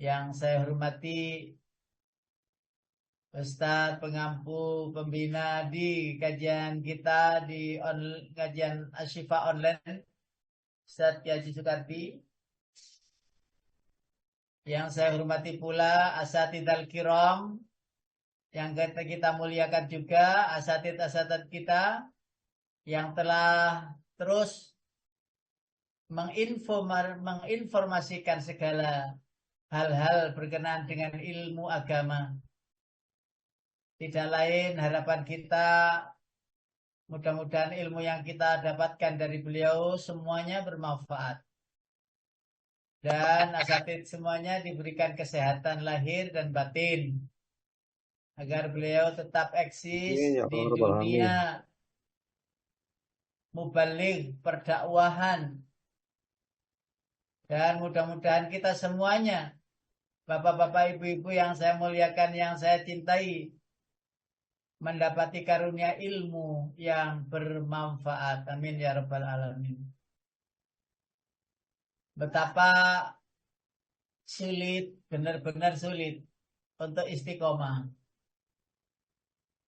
Yang saya hormati Ustadz pengampu pembina di kajian kita di kajian Asyifa online, Ustadz Haji Sukarti. Yang saya hormati pula asatidal kiram, yang kita muliakan juga asatid kita yang telah terus menginformasikan segala hal-hal berkenaan dengan ilmu agama. Tidak lain harapan kita, mudah-mudahan ilmu yang kita dapatkan dari beliau semuanya bermanfaat. Dan asatid semuanya diberikan kesehatan lahir dan batin. Agar beliau tetap eksis Amin ya di Rabbal dunia Alamin. mubaligh perdakwahan. Dan mudah-mudahan kita semuanya, bapak-bapak, ibu-ibu yang saya muliakan, yang saya cintai, mendapati karunia ilmu yang bermanfaat. Amin ya Rabbal Alamin. Betapa sulit, benar-benar sulit untuk istiqomah.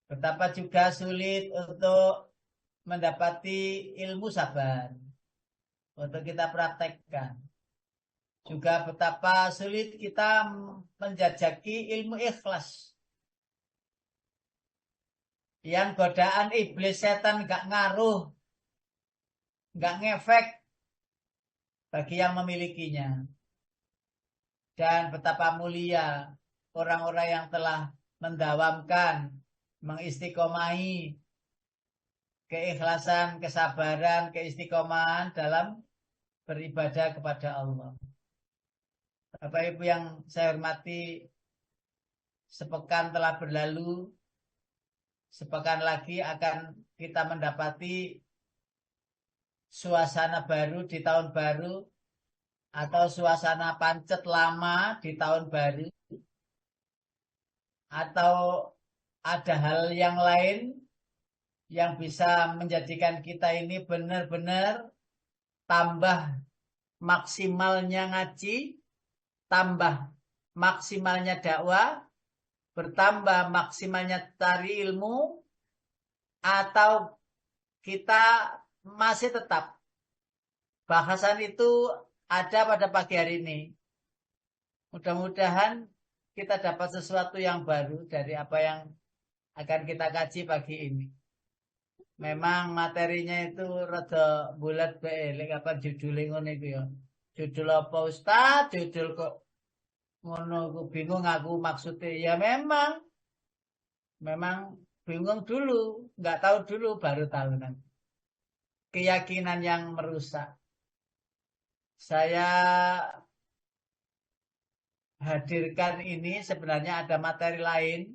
Betapa juga sulit untuk mendapati ilmu sabar. Untuk kita praktekkan. Juga betapa sulit kita menjajaki ilmu ikhlas. Yang godaan iblis setan gak ngaruh, gak ngefek bagi yang memilikinya. Dan betapa mulia orang-orang yang telah mendawamkan, mengistiqomahi keikhlasan, kesabaran, keistiqomahan dalam beribadah kepada Allah. Bapak Ibu yang saya hormati, sepekan telah berlalu, sepekan lagi akan kita mendapati suasana baru di tahun baru, atau suasana pancet lama di tahun baru, atau ada hal yang lain yang bisa menjadikan kita ini benar-benar tambah maksimalnya ngaji, tambah maksimalnya dakwah, bertambah maksimalnya cari ilmu, atau kita masih tetap bahasan itu ada pada pagi hari ini. Mudah-mudahan kita dapat sesuatu yang baru dari apa yang akan kita kaji pagi ini. Memang materinya itu rada bulat bae, lek apa judule ngono iku ya. Judul apa Ustaz? Judul kok ngono, aku bingung aku maksudnya. Ya memang bingung dulu, nggak tahu dulu baru tahu nanti. Keyakinan yang merusak. Saya hadirkan ini sebenarnya ada materi lain,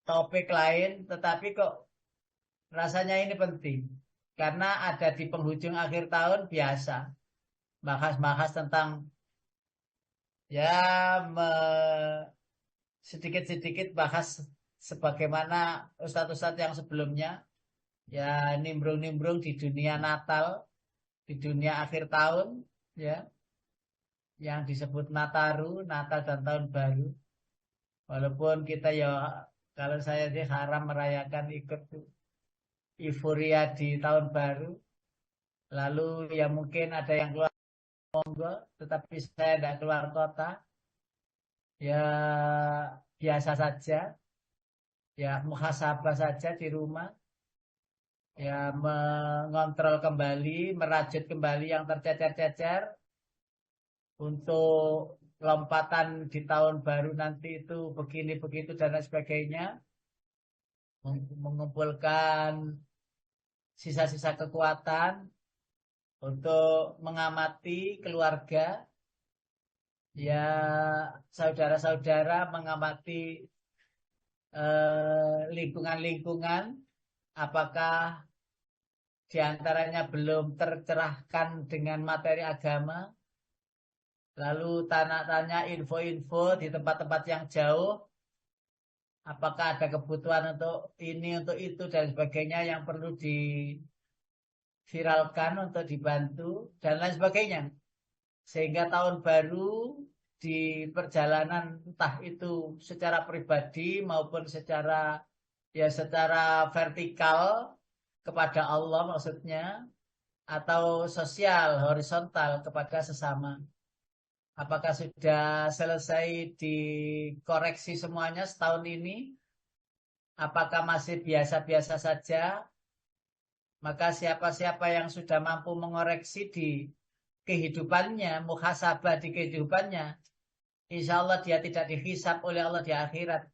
topik lain, tetapi kok rasanya ini penting. Karena ada di penghujung akhir tahun biasa. Bahas-bahas tentang ya sedikit-sedikit bahas sebagaimana ustadz-ustadz yang sebelumnya. Ya nimbrung-nimbrung di dunia Natal, di dunia akhir tahun, ya, yang disebut Nataru, Natal dan Tahun Baru. Walaupun kita ya, kalau saya sih haram merayakan ikut euforia di Tahun Baru. Lalu ya mungkin ada yang keluar monggo, tetapi saya tidak keluar kota. Ya biasa saja, ya muhasabah saja di rumah. Ya mengontrol kembali, merajut kembali yang tercecer-cecer untuk lompatan di tahun baru nanti itu begini begitu dan lain sebagainya, mengumpulkan sisa-sisa kekuatan untuk mengamati keluarga, ya saudara-saudara, mengamati lingkungan-lingkungan, apakah diantaranya belum tercerahkan dengan materi agama. Lalu tanya-tanya info-info di tempat-tempat yang jauh. Apakah ada kebutuhan untuk ini, untuk itu, dan sebagainya yang perlu diviralkan untuk dibantu, dan lain sebagainya. Sehingga tahun baru di perjalanan entah itu secara pribadi maupun secara vertikal kepada Allah maksudnya, atau sosial horizontal kepada sesama. Apakah sudah selesai dikoreksi semuanya setahun ini? Apakah masih biasa-biasa saja? Maka siapa-siapa yang sudah mampu mengoreksi di kehidupannya, muhasabah di kehidupannya, insya Allah dia tidak dihisab oleh Allah di akhirat.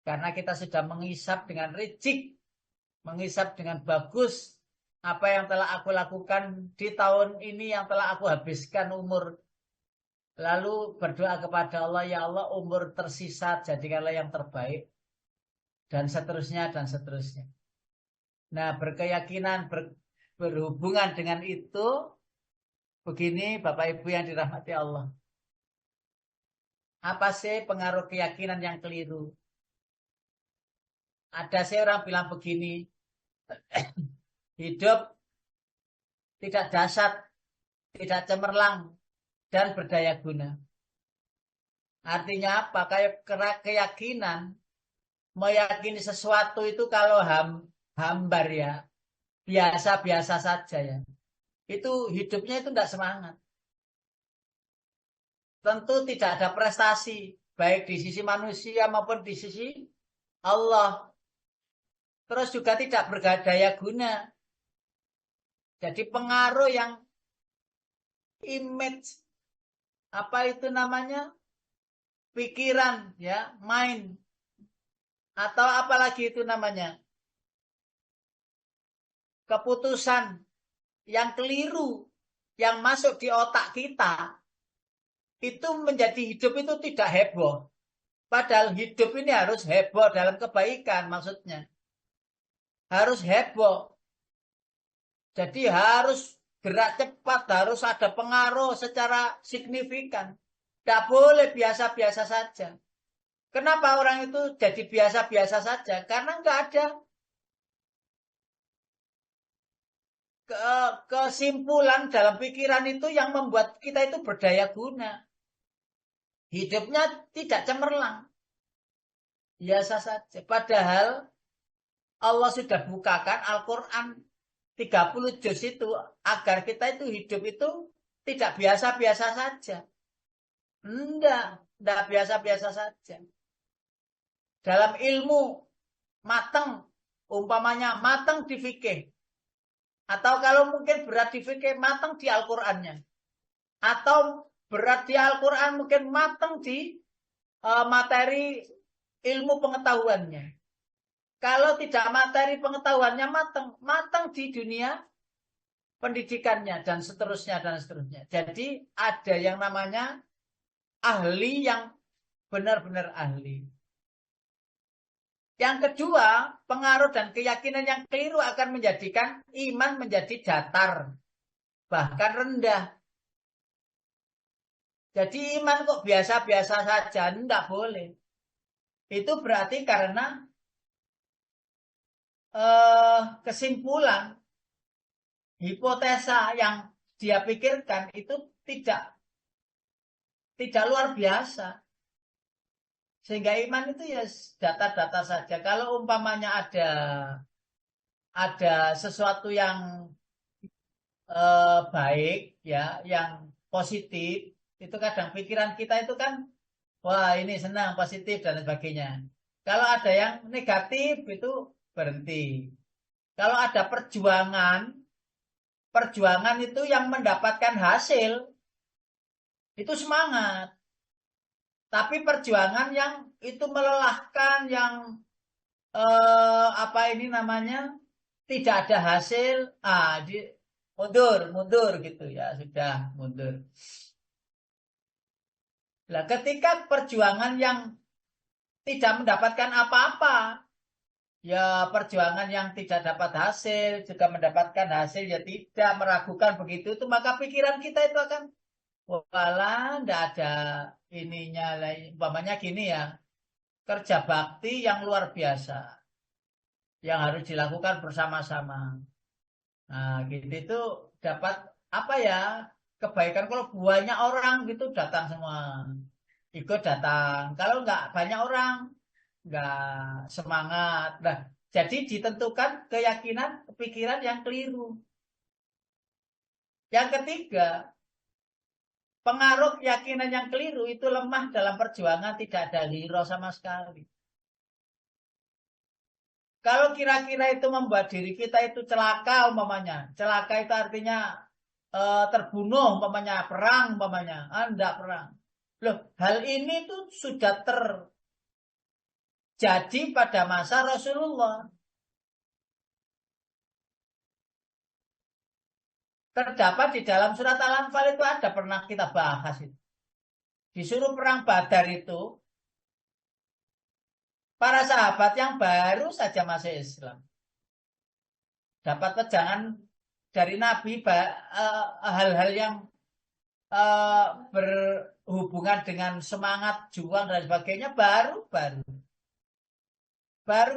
Karena kita sudah menghisab dengan ricik, menghisab dengan bagus apa yang telah aku lakukan di tahun ini, yang telah aku habiskan umur. Lalu berdoa kepada Allah, ya Allah umur tersisa jadikanlah yang terbaik. Dan seterusnya, dan seterusnya. Nah, berkeyakinan, berhubungan dengan itu, begini Bapak Ibu yang dirahmati Allah. Apa sih pengaruh keyakinan yang keliru? Ada sih orang bilang begini, hidup tidak dahsyat, tidak cemerlang, dan berdaya guna. Artinya apa? Kayak keyakinan, meyakini sesuatu itu kalau hambar ya, biasa-biasa saja ya. Itu hidupnya itu tidak semangat. Tentu tidak ada prestasi, baik di sisi manusia maupun di sisi Allah. Terus juga tidak berdaya guna. Jadi pengaruh yang image, apa itu namanya, pikiran ya, mind, atau apalagi itu namanya, keputusan yang keliru yang masuk di otak kita, itu menjadi hidup itu tidak heboh. Padahal hidup ini harus heboh dalam kebaikan maksudnya. Harus heboh. Jadi harus gerak cepat, harus ada pengaruh secara signifikan. Tidak boleh biasa-biasa saja. Kenapa orang itu jadi biasa-biasa saja? Karena nggak ada kesimpulan dalam pikiran itu yang membuat kita itu berdaya guna. Hidupnya tidak cemerlang. Biasa saja. Padahal Allah sudah bukakan Al-Quran 30 juz itu agar kita itu hidup itu tidak biasa-biasa saja. Enggak biasa-biasa saja. Dalam ilmu matang, umpamanya matang di fikih. Atau kalau mungkin berat di fikih, matang di Al-Qurannya. Atau berat di Al-Quran mungkin matang di materi ilmu pengetahuannya. Kalau tidak materi pengetahuannya matang di dunia pendidikannya dan seterusnya dan seterusnya. Jadi ada yang namanya ahli yang benar-benar ahli. Yang kedua, pengaruh dan keyakinan yang keliru akan menjadikan iman menjadi datar, bahkan rendah. Jadi iman kok biasa-biasa saja, tidak boleh. Itu berarti karena kesimpulan, hipotesa yang dia pikirkan itu tidak luar biasa. Sehingga iman itu ya data-data saja. Kalau umpamanya ada sesuatu yang baik ya, yang positif, itu kadang pikiran kita itu kan, wah ini senang, positif dan sebagainya. Kalau ada yang negatif itu berhenti. Kalau ada perjuangan itu yang mendapatkan hasil, itu semangat. Tapi perjuangan yang itu melelahkan, yang apa ini namanya, tidak ada hasil, mundur gitu ya, sudah mundur. Nah, ketika perjuangan yang tidak mendapatkan apa-apa, ya perjuangan yang tidak dapat hasil, juga mendapatkan hasil, ya tidak meragukan begitu, itu maka pikiran kita itu akan, walah, tidak ada ininya, umpamanya gini ya, kerja bakti yang luar biasa, yang harus dilakukan bersama-sama. Nah, gitu itu dapat apa ya, kebaikan. Kalau banyak orang gitu datang semua. Ikut datang. Kalau nggak banyak orang, nggak semangat. Nah, jadi ditentukan keyakinan, pikiran yang keliru. Yang ketiga, pengaruh keyakinan yang keliru itu lemah dalam perjuangan, tidak ada hero sama sekali. Kalau kira-kira itu membuat diri kita itu celaka umpamanya. Celaka itu artinya terbunuh umpamanya, perang umpamanya. Enggak perang. Loh, hal ini tuh sudah terjadi pada masa Rasulullah. Terdapat di dalam surat Al-Anfal itu ada pernah kita bahas itu. Disuruh perang Badar itu para sahabat yang baru saja masuk Islam. Dapat pejangan dari Nabi hal-hal yang berhubungan dengan semangat juang dan sebagainya baru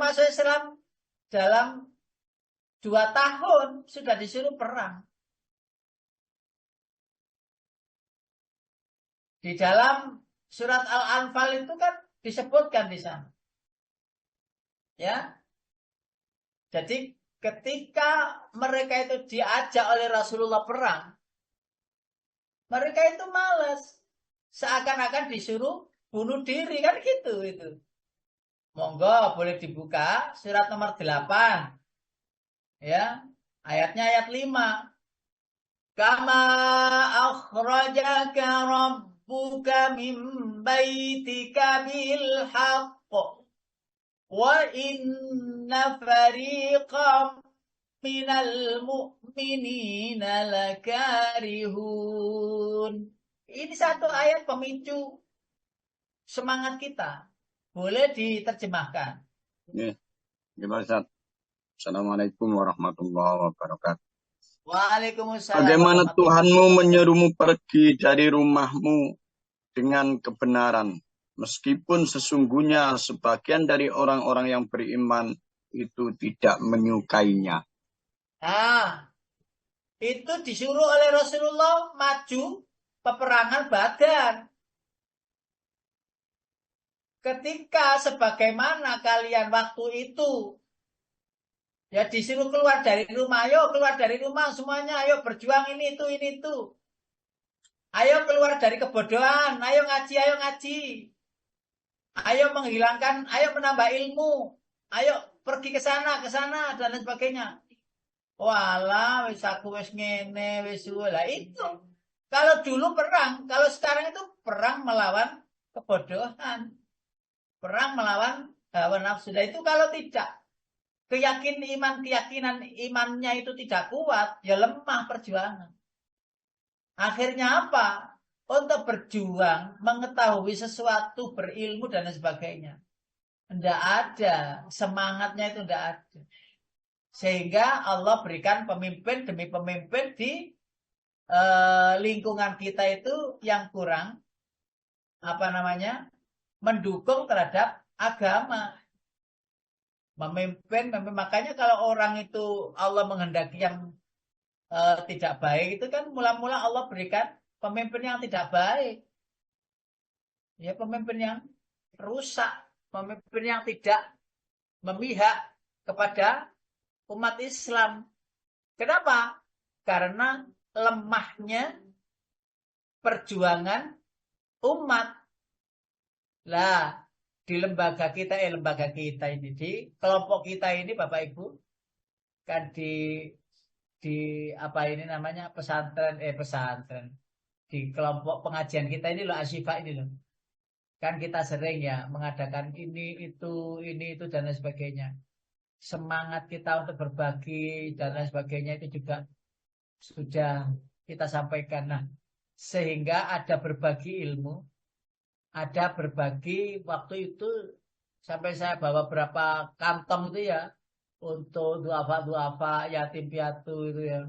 masuk Islam dalam 2 tahun sudah disuruh perang. Di dalam surat Al-Anfal itu kan disebutkan di sana. Ya. Jadi ketika mereka itu diajak oleh Rasulullah perang, mereka itu malas. Seakan-akan disuruh bunuh diri kan gitu itu. Monggo boleh dibuka surat nomor 8. Ya. Ayatnya ayat 5. Kama akhrajaka rabbuka min baitika bil haqq wa inna fariqam minal mu'minina lakarihun. Ini satu ayat pemicu semangat kita. Boleh diterjemahkan. Gimana Ustaz? Assalamualaikum warahmatullahi wabarakatuh. Waalaikumsalam. Bagaimana Tuhanmu menyerumu pergi dari rumahmu dengan kebenaran, meskipun sesungguhnya sebagian dari orang-orang yang beriman itu tidak menyukainya. Nah, itu disuruh oleh Rasulullah maju peperangan Badar. Ketika sebagaimana kalian waktu itu ya disuruh keluar dari rumah, ayo keluar dari rumah semuanya, ayo berjuang ini itu. Ayo keluar dari kebodohan, ayo ngaji, ayo ngaji. Ayo menghilangkan, ayo menambah ilmu. Ayo pergi ke sana dan lain sebagainya. Walah, wis aku wis ngene, wis lah itu. Kalau dulu perang, kalau sekarang itu perang melawan kebodohan. Perang melawan hawa nafsu. Dan itu kalau tidak keyakinan imannya itu tidak kuat, ya lemah perjuangan. Akhirnya apa? Untuk berjuang, mengetahui sesuatu, berilmu dan lain sebagainya. Tidak ada, semangatnya itu tidak ada. Sehingga Allah berikan pemimpin demi pemimpin di lingkungan kita itu yang kurang, mendukung terhadap agama. Memimpin, makanya kalau orang itu Allah menghendaki yang tidak baik itu kan mula-mula Allah berikan pemimpin yang tidak baik. Ya, pemimpin yang rusak, pemimpin yang tidak memihak kepada umat Islam. Kenapa? Karena lemahnya perjuangan umat. Lah, di lembaga kita ini, di kelompok kita ini Bapak Ibu, kan di apa ini namanya pesantren, di kelompok pengajian kita ini loh, Asyifa ini loh. Kan kita sering ya mengadakan ini itu dan lain sebagainya. Semangat kita untuk berbagi dan lain sebagainya itu juga sudah kita sampaikan. Nah, sehingga ada berbagi ilmu, ada berbagi waktu itu sampai saya bawa berapa kantong itu ya untuk duafa yatim piatu itu ya.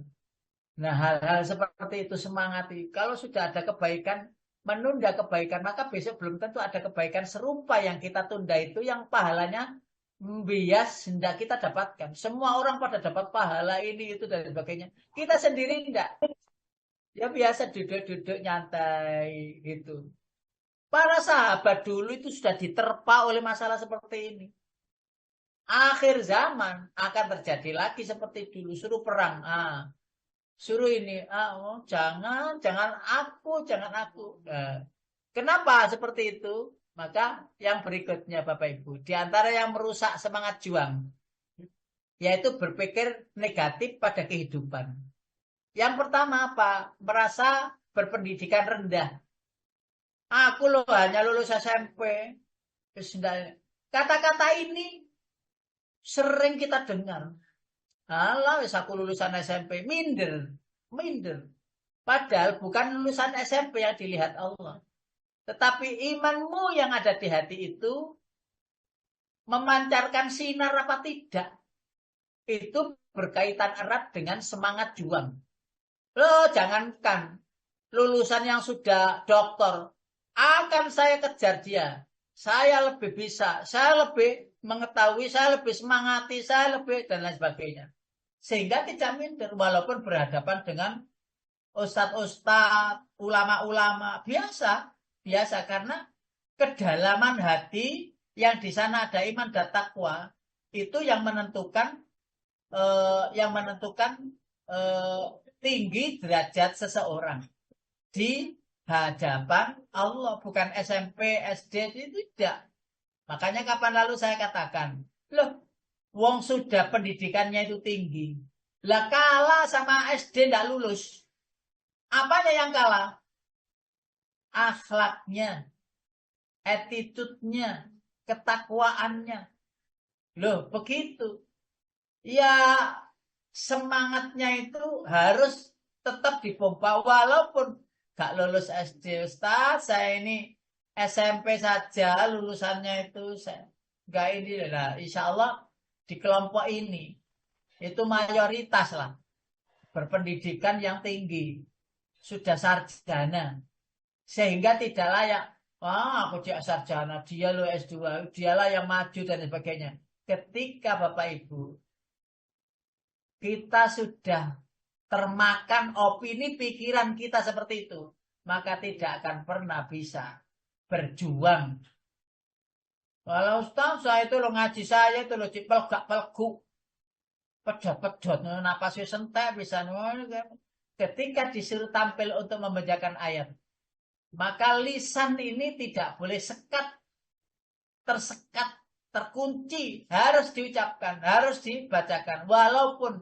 Nah, hal-hal seperti itu semangati. Kalau sudah ada kebaikan, menunda kebaikan, maka besok belum tentu ada kebaikan serupa yang kita tunda itu yang pahalanya bias hendak kita dapatkan. Semua orang pada dapat pahala ini itu dan sebagainya. Kita sendiri enggak. Ya biasa duduk-duduk nyantai gitu. Para sahabat dulu itu sudah diterpa oleh masalah seperti ini. Akhir zaman akan terjadi lagi seperti dulu. Suruh perang. Suruh ini. Jangan aku, jangan aku. Kenapa seperti itu? Maka yang berikutnya Bapak Ibu. Di antara yang merusak semangat juang. Yaitu berpikir negatif pada kehidupan. Yang pertama apa? Merasa berpendidikan rendah. Aku loh hanya lulus SMP. Kata-kata ini sering kita dengar. Alah, wis aku lulusan SMP. Minder. Minder. Padahal bukan lulusan SMP yang dilihat Allah. Tetapi imanmu yang ada di hati itu memancarkan sinar apa tidak. Itu berkaitan erat dengan semangat juang. Loh, jangankan lulusan yang sudah doktor. Akan saya kejar dia. Saya lebih bisa. Saya lebih mengetahui. Saya lebih semangati. Saya lebih dan lain sebagainya. Sehingga tidak minder. Walaupun berhadapan dengan ustadz-ustadz, ulama-ulama. Biasa. Biasa karena kedalaman hati yang di sana ada iman dan takwa. Itu yang menentukan tinggi derajat seseorang di hadapan Allah, bukan SMP, SD itu tidak. Makanya kapan lalu saya katakan, loh, wong sudah pendidikannya itu tinggi, lah kalah sama SD tidak lulus. Apanya yang kalah? Akhlaknya, attitude-nya, ketakwaannya. Loh, begitu. Ya, semangatnya itu harus tetap dipompa walaupun gak lulus SD Ustaz, saya ini SMP saja lulusannya itu saya gak ini lah. Insya Allah di kelompok ini itu mayoritas lah berpendidikan yang tinggi, sudah sarjana sehingga tidak layak. Aku dia sarjana, dia lo S2, dialah yang maju dan sebagainya. Ketika Bapak Ibu kita sudah termakan opini pikiran kita seperti itu, maka tidak akan pernah bisa berjuang. Kalau Ustaz saya itu lo ngaji saya itu lo cipel gak pelgu, pedot-pedot, napasnya sentek bisa. Ketika disuruh tampil untuk membacakan ayat, maka lisan ini tidak boleh tersekat, terkunci, harus diucapkan, harus dibacakan, walaupun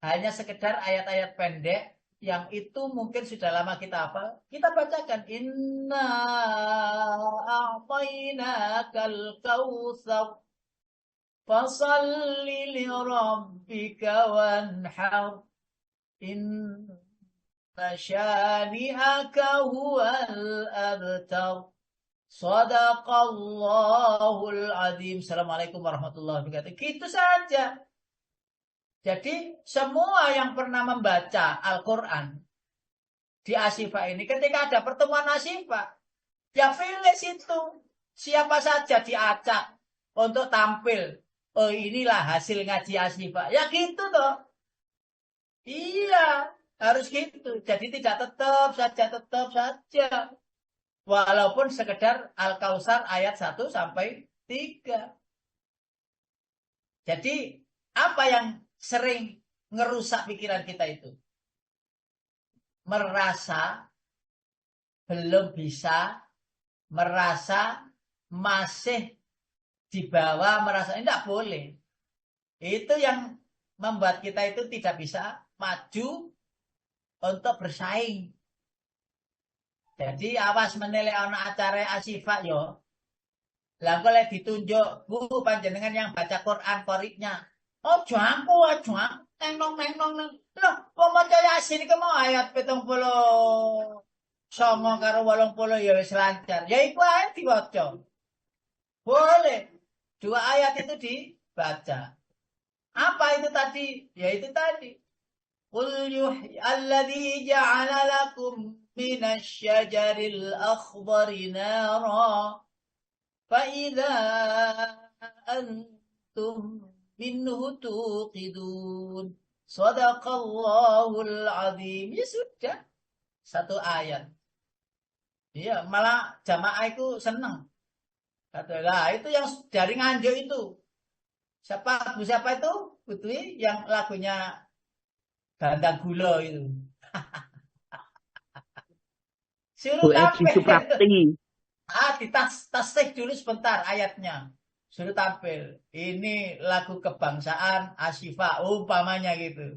hanya sekedar ayat-ayat pendek yang itu mungkin sudah lama kita hafal, kita bacakan inna a'tainakal kautsar fasalli li rabbika wanhar inna syani'aka huwal abtar. Sadaqallahul azim. Assalamualaikum warahmatullahi wabarakatuh. Gitu saja. Jadi semua yang pernah membaca Al-Quran di Asyifa ini, ketika ada pertemuan Asyifa, ya pilih situ. Siapa saja diacak untuk tampil. Oh inilah hasil ngaji Asyifa. Ya gitu toh. Iya, harus gitu. Jadi tidak tetap saja. Walaupun sekedar Al-Kautsar ayat 1 sampai 3. Jadi apa yang sering ngerusak pikiran kita itu? Merasa belum bisa, merasa masih di bawah, merasa tidak boleh. Itu yang membuat kita itu tidak bisa maju untuk bersaing. Jadi awas menilai anak acara Asyifa yo. Lah kalau ditunjuk bu panjenengan yang baca Quran koriknya. Oh jangku neng. Loh, wong maca Yasin iki mau ayat 79 karo 80 ya wis lancar. Ya iku ae diwaca. Boleh. Dua ayat itu dibaca. Apa itu tadi? Ya itu tadi. Qul alladzi ja'ala lakum minasyajaril akhdari nara فإذا أنتم منه توقدون Shadaqallahul azim. Ya sudah, satu ayat. Iya, malah jamaah itu senang. Katalah itu yang dari Nganjuk itu. Siapa itu? Putri yang lagunya Gandang Gula itu. Bu Suruh Edi tampil. Suprapti. Tasik dulu sebentar ayatnya. Suruh tampil. Ini lagu kebangsaan Asyifa, umpamanya gitu.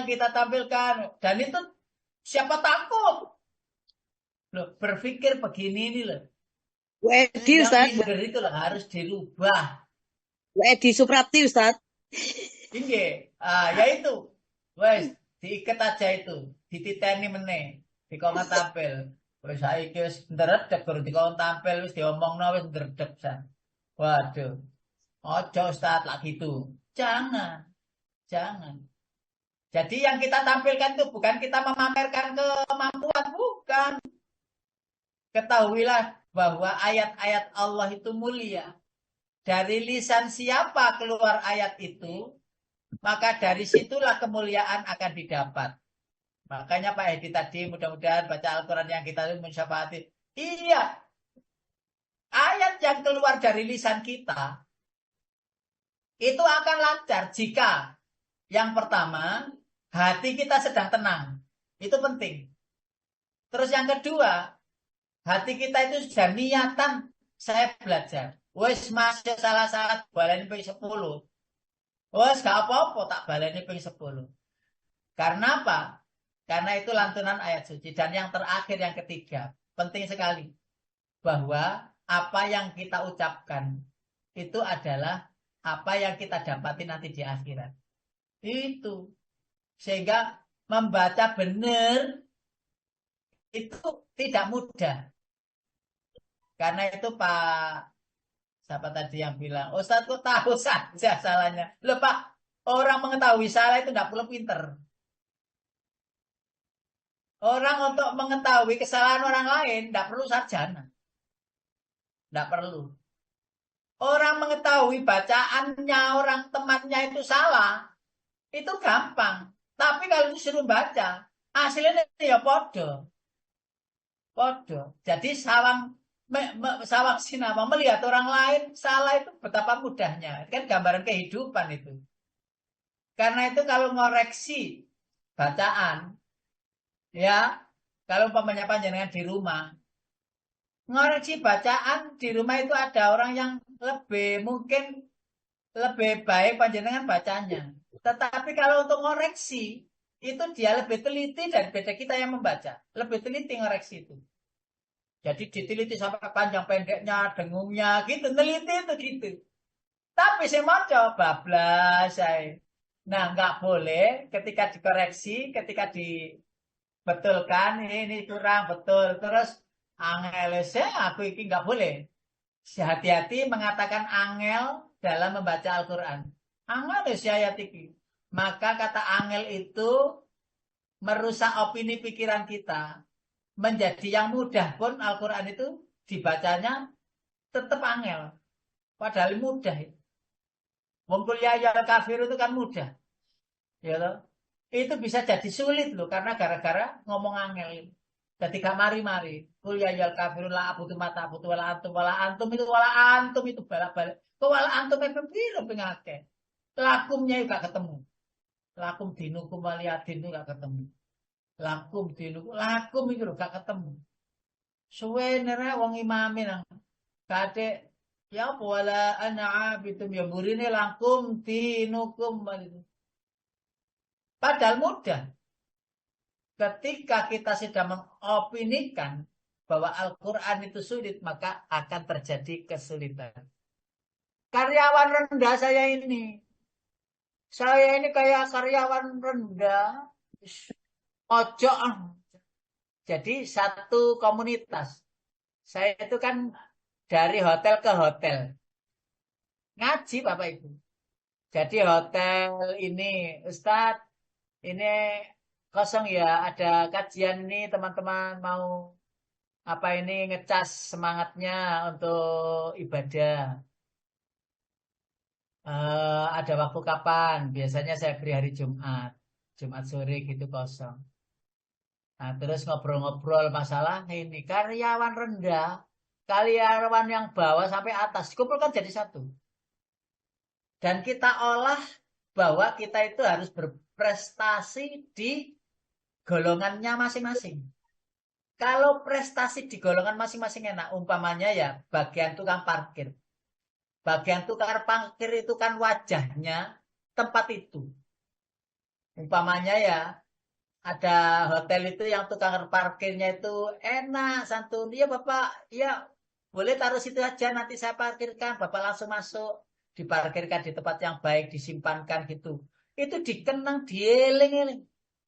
Kita tampilkan. Dan itu siapa takut? Loh, berpikir begini ini loh. Bu Edi Yang Ustaz. minder itu loh harus dirubah. Bu Edi Suprapti Ustaz. Ini, ya itu. Wes, diikat aja itu. Dititeni meneh. Dikongkon tampil. Wes saiki wis ndredeg baru dikongkon tampil wis diomongno wis ndredeg san. Waduh. Ojo Ustaz lah gitu. Jangan. Jangan. Jadi yang kita tampilkan itu bukan kita memamerkan kemampuan, bukan. Ketahuilah bahwa ayat-ayat Allah itu mulia. Dari lisan siapa keluar ayat itu, maka dari situlah kemuliaan akan didapat. Makanya Pak Edi tadi mudah-mudahan baca Al-Quran yang kita mensyafaati. Iya, ayat yang keluar dari lisan kita itu akan lancar jika yang pertama hati kita sedang tenang. Itu penting. Terus yang kedua, hati kita itu sudah niatan saya belajar. Wes masih salah-salah baleni ping 10. Wes gak apa-apa tak baleni ping 10. Karena apa? Karena itu lantunan ayat suci. Dan yang terakhir, yang ketiga, penting sekali. Bahwa apa yang kita ucapkan itu adalah apa yang kita dapati nanti di akhirat. Itu. Sehingga membaca benar itu tidak mudah. Karena itu Pak, siapa tadi yang bilang, Ustaz kok tahu saja salahnya. Loh Pak, orang mengetahui salah itu tidak perlu pinter. Orang untuk mengetahui kesalahan orang lain tidak perlu sarjana. Tidak perlu. Orang mengetahui bacaannya orang temannya itu salah, itu gampang. Tapi kalau disuruh baca, hasilnya ya podo. Podo. Jadi sawang sinama melihat orang lain salah itu betapa mudahnya. Itu kan gambaran kehidupan itu. Karena itu kalau ngoreksi bacaan, ya, kalau umpamanya panjenengan di rumah, ngoreksi bacaan di rumah itu ada orang yang mungkin lebih baik panjenengan bacanya. Tetapi kalau untuk ngoreksi, itu dia lebih teliti daripada kita yang membaca. Lebih teliti ngoreksi itu. Jadi diteliti sampai panjang pendeknya, dengungnya, gitu. Teliti itu gitu. Tapi saya mau coba bablas saya. Nah, nggak boleh ketika dikoreksi, ketika dibetulkan, ini kurang betul. Terus, angel aku ini nggak boleh. Hati-hati mengatakan angel dalam membaca Al-Quran. Angel ayat ini. Maka kata angel itu merusak opini pikiran kita. Menjadi yang mudah pun Al-Quran itu dibacanya tetap angel. Padahal mudah. Wongkul ya kafir itu kan mudah. Ya loh. Itu bisa jadi sulit loh. Karena gara-gara ngomong angel. Jadi gak mari-mari. Kul ya kafirun la abudu mata abudu wala antum itu balak-balik. Kok wala antum itu piro pengake. Lakumnya juga ketemu. Lakum dinukum waliyadin itu gak ketemu. Lakum dinukum. Lakum itu gak ketemu. Suwenere wong imami nang. Kadek. Ya apa wala an'abitum ya burine lakum dinukum. Padahal mudah. Ketika kita sudah mengopinikan bahwa Al-Quran itu sulit, maka akan terjadi kesulitan. Karyawan rendah saya ini kayak karyawan rendah. Ojo. Jadi satu komunitas. Saya itu kan dari hotel ke hotel. Ngaji Bapak Ibu. Jadi hotel ini, Ustadz, ini kosong ya, ada kajian nih teman-teman mau apa ini ngecas semangatnya untuk ibadah. Ada waktu kapan? Biasanya saya beri hari Jumat. Jumat sore gitu kosong. Nah, terus ngobrol-ngobrol masalah ini. Karyawan rendah, karyawan yang bawah sampai atas. Kumpulkan jadi satu. Dan kita olah bahwa kita itu harus berprestasi di golongannya masing-masing. Kalau prestasi di golongan masing-masing enak, umpamanya ya bagian tukang parkir. Bagian tukang parkir itu kan wajahnya tempat itu. Umpamanya ya ada hotel itu yang tukang parkirnya itu enak, santun. Iya Bapak, ya boleh taruh situ aja nanti saya parkirkan. Bapak langsung masuk, diparkirkan di tempat yang baik, disimpankan gitu. Itu dikenang, dieling-eling.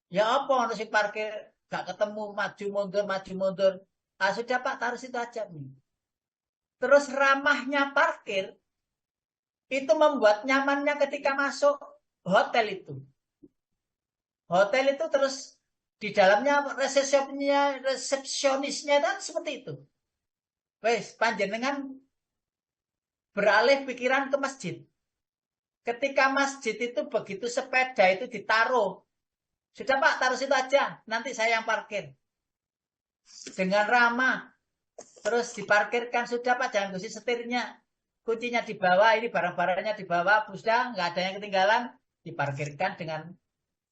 Ya apa harus parkir gak ketemu maju mundur. Ah sudah Pak taruh situ aja nih. Terus ramahnya parkir itu membuat nyamannya ketika masuk hotel itu. Hotel itu terus di dalamnya resepsionisnya kan seperti itu. Wes panjenengan beralih pikiran ke masjid. Ketika masjid itu begitu sepeda itu ditaruh. Sudah Pak taruh situ aja. Nanti saya yang parkir. Dengan ramah. Terus diparkirkan. Sudah Pak jangan kunci setirnya. Kuncinya di bawah. Ini barang-barangnya di bawah. Sudah nggak ada yang ketinggalan. Diparkirkan dengan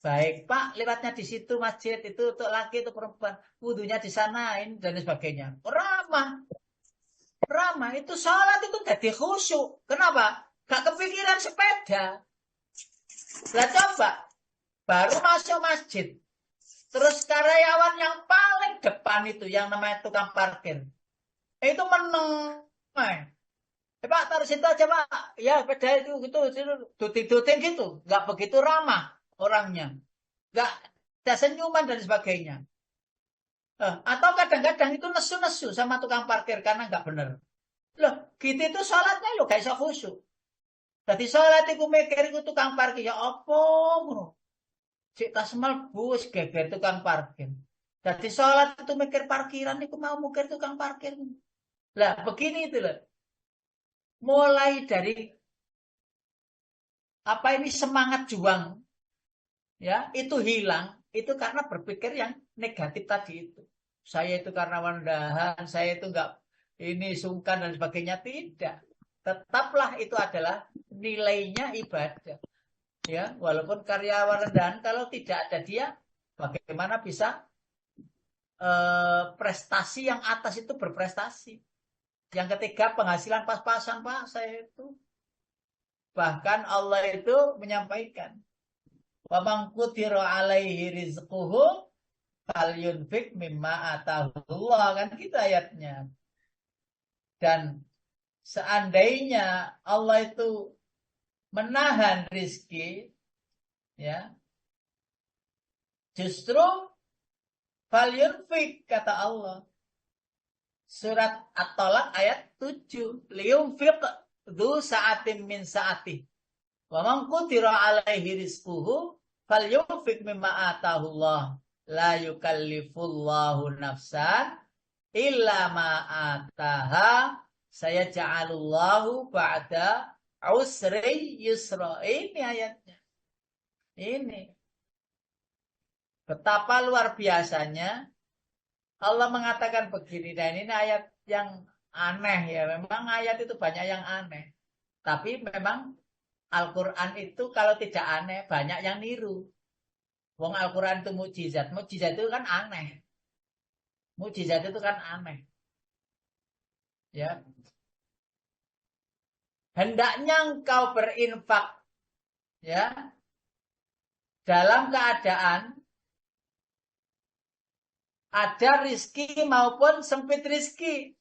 baik. Pak lewatnya di situ masjid. Itu untuk laki itu perempuan. Wudhunya di sana. Ini dan sebagainya. Ramah. Ramah. Itu sholat itu jadi khusyuk. Kenapa? Gak kepikiran sepeda. Lah coba. Baru masuk masjid. Terus karyawan yang paling depan itu yang namanya tukang parkir. Itu meneng. Pak taruh situ aja Pak. Ya sepeda itu gitu. Duting-duting gitu. Gak begitu ramah orangnya. Gak ada senyuman dan sebagainya. Atau kadang-kadang itu nesu-nesu sama tukang parkir karena gak bener. Loh gitu itu sholatnya lo gak iso khusyuk. Jadi sholat itu mikir itu tukang parkir. Ya apa ngono. Cik tas melbus geger tukang parkir. Jadi sholat itu mikir parkiran itu mau mikir tukang parkir. Lah begini itu loh. Mulai dari apa ini semangat juang ya itu hilang itu karena berpikir yang negatif tadi itu. Saya itu karena rendahan, saya itu enggak ini sungkan dan sebagainya tidak. Tetaplah itu adalah nilainya ibadah. Ya, walaupun karyawan rendahan kalau tidak ada dia bagaimana bisa prestasi yang atas itu berprestasi. Yang ketiga penghasilan pas-pasan Pak saya itu. Bahkan Allah itu menyampaikan wa man qudira alaihi rizquhu falyunfik mimma atahullah kan gitu ayatnya. Dan seandainya Allah itu menahan rizki ya justru falyunfik kata Allah. Surat At-Talaq ayat 7. Liyunfiq dzu sa'atin min sa'ati. Wa man qudira alaihi rizquhu falyunfiq mimma atahullah. La yukallifullahu nafsan illa ma ataha. Saya ja'alullahu ba'da usri yusra. Ini ayatnya. Ini. Betapa luar biasanya Allah mengatakan begini, dan ini ayat yang aneh ya. Memang ayat itu banyak yang aneh. Tapi memang Al-Quran itu kalau tidak aneh, banyak yang niru. Wong Al-Quran itu mukjizat. Mukjizat itu kan aneh. Mukjizat itu kan aneh. Ya. Hendaknya engkau berinfak ya dalam keadaan ada rizki maupun sempit rizki.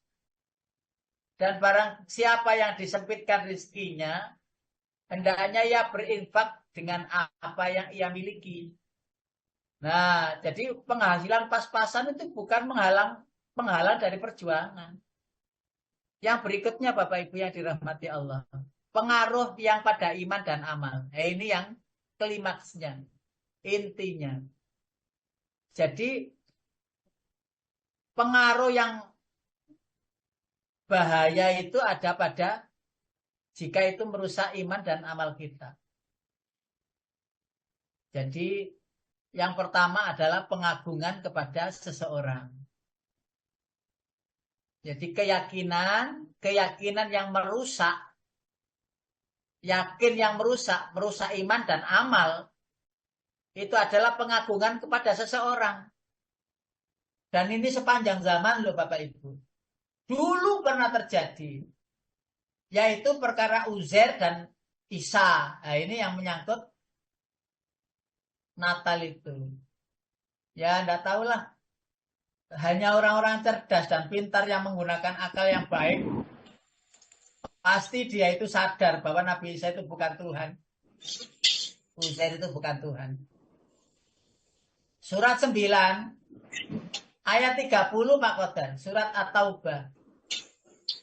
Dan barang siapa yang disempitkan rizkinya, hendaknya ia berinfak dengan apa yang ia miliki. Nah, jadi penghasilan pas-pasan itu bukan penghalang dari perjuangan. Yang berikutnya Bapak Ibu yang dirahmati Allah. Pengaruh yang pada iman dan amal. Ini yang klimaksnya. Intinya. Jadi pengaruh yang bahaya itu ada pada jika itu merusak iman dan amal kita. Jadi yang pertama adalah pengagungan kepada seseorang. Jadi keyakinan yang merusak, yakin yang merusak iman dan amal, itu adalah pengagungan kepada seseorang. Dan ini sepanjang zaman loh Bapak Ibu. Dulu pernah terjadi. Yaitu perkara Uzair dan Isa. Nah ini yang menyangkut Natal itu. Ya enggak tahulah. Hanya orang-orang cerdas dan pintar yang menggunakan akal yang baik. Pasti dia itu sadar bahwa Nabi Isa itu bukan Tuhan. Uzair itu bukan Tuhan. Surat 9 ayat 30 Pak Qadar. Surat At-Taubah.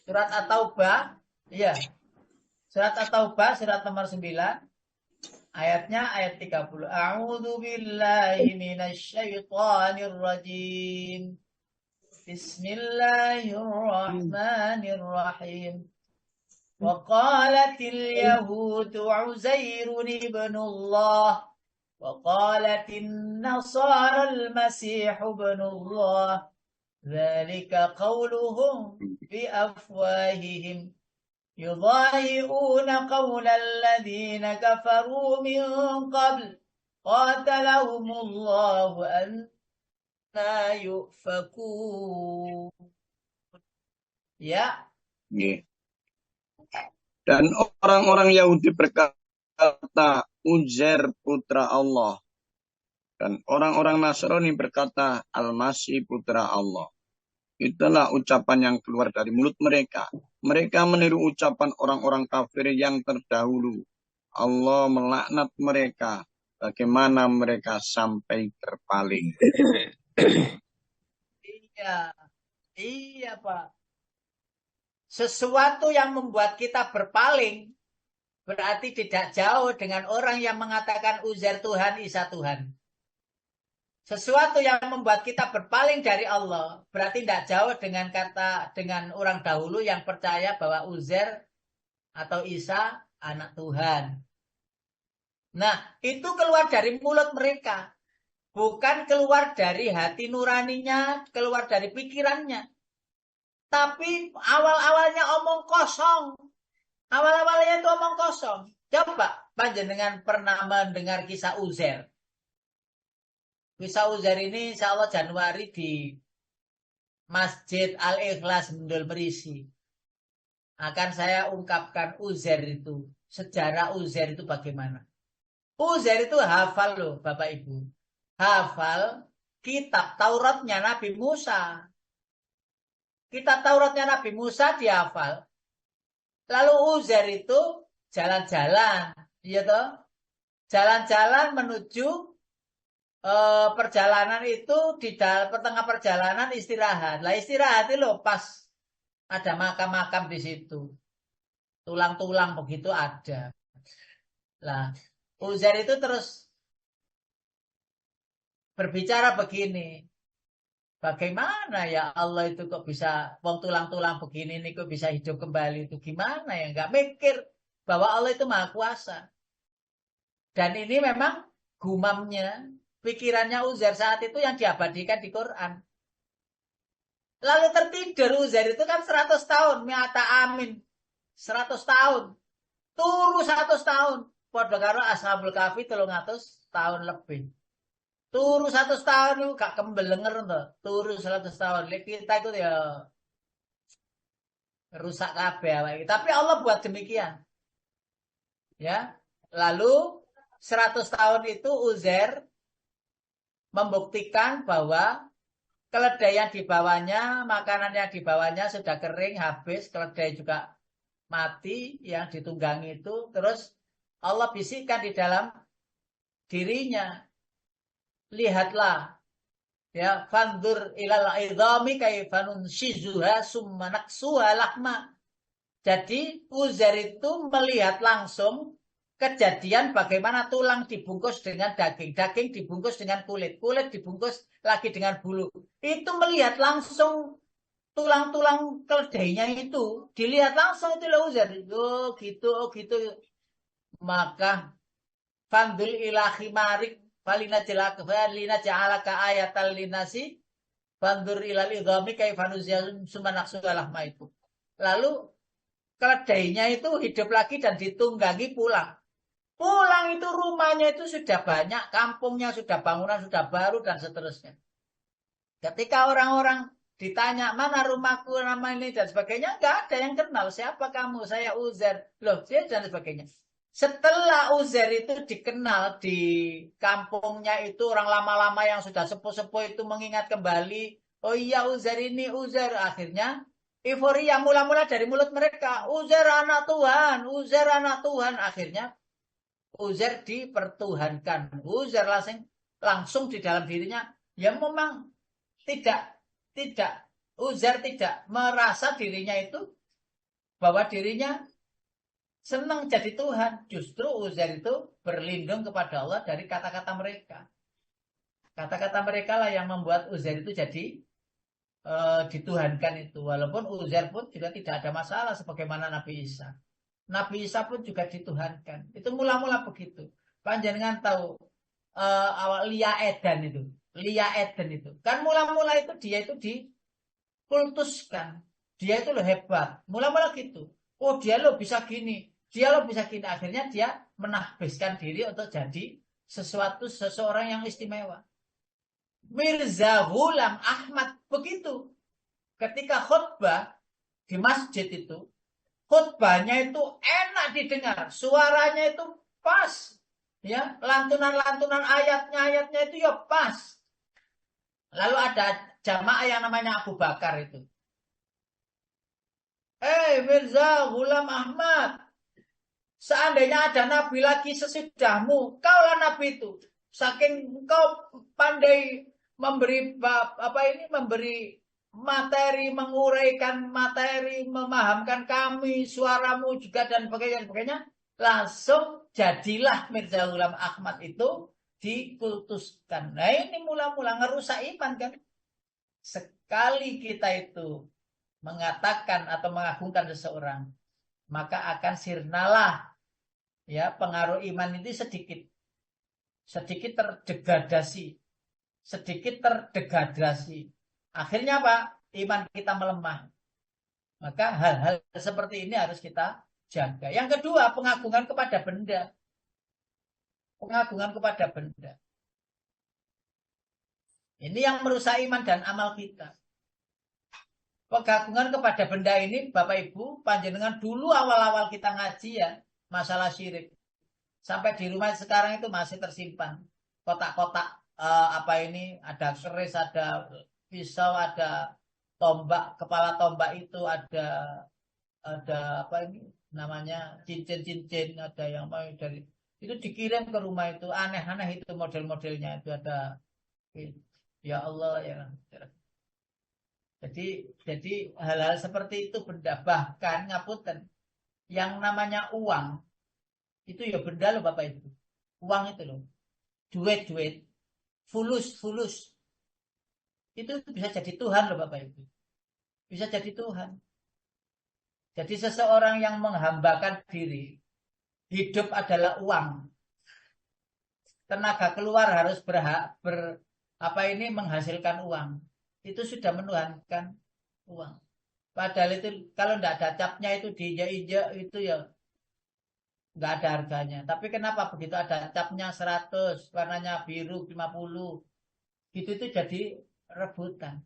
Surat At-Taubah. Iya. Surat At-Taubah surat nomor 9. Ayatnya ayat 30. A'udzu billahi minasyaitonir rajim. Bismillahirrahmanirrahim. Wa qalatil yahudu Uzairun ibnullah wa qalatin nasara al-masih ibnullah. Dzalika qauluhum bi afwahihim. يضاهئون قول الذين كفروا من قبل قاتلهم الله أنى يؤفكون. Ya. Dan orang-orang Yahudi berkata Uzair putra Allah. Dan orang-orang Nasrani berkata Al-Masih putra Allah. Itulah ucapan yang keluar dari mulut mereka. Mereka meniru ucapan orang-orang kafir yang terdahulu. Allah melaknat mereka. Bagaimana mereka sampai terpaling. Iya Pak. Sesuatu yang membuat kita berpaling berarti tidak jauh dengan orang yang mengatakan Uzair Tuhan, Isa Tuhan. Sesuatu yang membuat kita berpaling dari Allah berarti tidak jauh dengan orang dahulu yang percaya bahwa Uzair atau Isa anak Tuhan. Nah, itu keluar dari mulut mereka. Bukan keluar dari hati nuraninya, keluar dari pikirannya. Tapi awal-awalnya omong kosong. Awal-awalnya itu omong kosong. Coba panjenengan pernah mendengar kisah Uzair. Kisah Uzair ini insya Allah Januari di Masjid Al-Ikhlas Mendul Merisi. Akan saya ungkapkan Uzair itu. Sejarah Uzair itu bagaimana. Uzair itu hafal loh Bapak Ibu. Hafal kitab Tauratnya Nabi Musa. Kitab Tauratnya Nabi Musa dihafal. Lalu Uzair itu jalan-jalan. Iya toh? Jalan-jalan menuju perjalanan itu di tengah perjalanan istirahat. Lah istirahat itu loh pas ada makam-makam di situ. Tulang-tulang begitu ada. Lah Uzair itu terus berbicara begini. Bagaimana ya Allah itu kok bisa wong tulang-tulang begini ini kok bisa hidup kembali itu gimana ya? Enggak mikir bahwa Allah itu Maha Kuasa. Dan ini memang gumamnya pikirannya Uzair saat itu yang diabadikan di Quran. Lalu tertidur Uzair itu kan 100 tahun. Mi'ata amin. 100 tahun. Turu 100 tahun. Padha karo Ashabul Kahfi 300 tahun lebih. Turu 100 tahun itu gak kembelenger tuh. Turu 100 tahun. Kita itu ya rusak kabeh. Tapi Allah buat demikian. Ya. Lalu 100 tahun itu Uzair membuktikan bahwa keledai yang dibawanya, makanan yang dibawanya sudah kering, habis, keledai juga mati yang ditunggangi itu. Terus Allah bisikkan di dalam dirinya, lihatlah, ya, fandur ilal idhami kaifanun shizuha summa naksuha lahma. Jadi Uzair itu melihat langsung kejadian bagaimana tulang dibungkus dengan daging, daging dibungkus dengan kulit, kulit dibungkus lagi dengan bulu. Itu melihat langsung tulang-tulang keledainya itu dilihat langsung itu loh Uzair. Oh gitu, oh gitu. Maka fandul ilahi marik falina ja'alaka ayatal linasi fandur ilal idhami kaifanuziyal sumanaksu alahma itu. Lalu keledainya itu hidup lagi dan ditunggangi pulang. Pulang itu rumahnya itu sudah banyak, kampungnya sudah bangunan sudah baru dan seterusnya. Ketika orang-orang ditanya mana rumahku nama ini dan sebagainya, nggak ada yang kenal siapa kamu, saya Uzair, loh dan sebagainya. Setelah Uzair itu dikenal di kampungnya itu orang lama-lama yang sudah sepuh-sepuh itu mengingat kembali, oh iya Uzair ini Uzair, akhirnya euforia mula-mula dari mulut mereka, Uzair anak Tuhan, Uzair anak Tuhan, akhirnya Uzair dipertuhankan. Uzair langsung di dalam dirinya, ya memang tidak Uzair tidak merasa dirinya itu bahwa dirinya senang jadi Tuhan. Justru Uzair itu berlindung kepada Allah dari kata-kata mereka. Kata-kata mereka lah yang membuat Uzair itu jadi dituhankan itu. Walaupun Uzair pun juga tidak ada masalah sebagaimana Nabi Isa. Nabi Isa pun juga dituhankan. Itu mula-mula begitu. Panjenengan tahu awal Lia Eden itu. Lia Eden itu. Kan mula-mula itu dia itu dikultuskan. Dia itu loh hebat. Mula-mula gitu. Oh dia loh bisa gini. Dia loh bisa gini. Akhirnya dia menahbiskan diri untuk jadi seseorang yang istimewa. Mirza Ghulam Ahmad begitu. Ketika khutbah di masjid itu, khutbahnya itu enak didengar, suaranya itu pas, ya lantunan-lantunan ayatnya itu ya pas. Lalu ada jamaah yang namanya Abu Bakar itu. Mirza Ghulam Ahmad, seandainya ada nabi lagi sesudahmu, kaulah nabi itu. Saking engkau pandai memberi memberi materi, menguraikan materi, memahamkan kami, suaramu juga dan sebagainya. Langsung jadilah Mirza Ghulam Ahmad itu dikultuskan. Nah ini mula-mula ngerusak iman kan. Sekali kita itu mengatakan atau mengagungkan seseorang, maka akan sirnalah ya pengaruh iman itu sedikit terdegradasi. Akhirnya apa? Iman kita melemah. Maka hal-hal seperti ini harus kita jaga. Yang kedua, pengagungan kepada benda. Pengagungan kepada benda. Ini yang merusak iman dan amal kita. Pengagungan kepada benda ini, Bapak Ibu, panjenengan dulu awal-awal kita ngaji ya, masalah syirik. Sampai di rumah sekarang itu masih tersimpan. Kotak-kotak ada keris, ada pisau, ada tombak, kepala tombak itu ada namanya cincin-cincin, ada yang mau dari itu dikirim ke rumah itu aneh-aneh itu model-modelnya itu ada ya Allah ya. Jadi hal-hal seperti itu benda, bahkan ngapunten yang namanya uang itu ya benda loh Bapak Ibu. Uang itu loh. Duit, fulus. Itu bisa jadi Tuhan loh Bapak Ibu. Bisa jadi Tuhan. Jadi seseorang yang menghambakan diri, hidup adalah uang. Tenaga keluar harus menghasilkan uang. Itu sudah menuhankan uang. Padahal itu kalau tidak ada capnya itu diinjak-injak itu ya nggak ada harganya. Tapi kenapa begitu ada capnya 100, warnanya biru 50, itu jadi rebutan.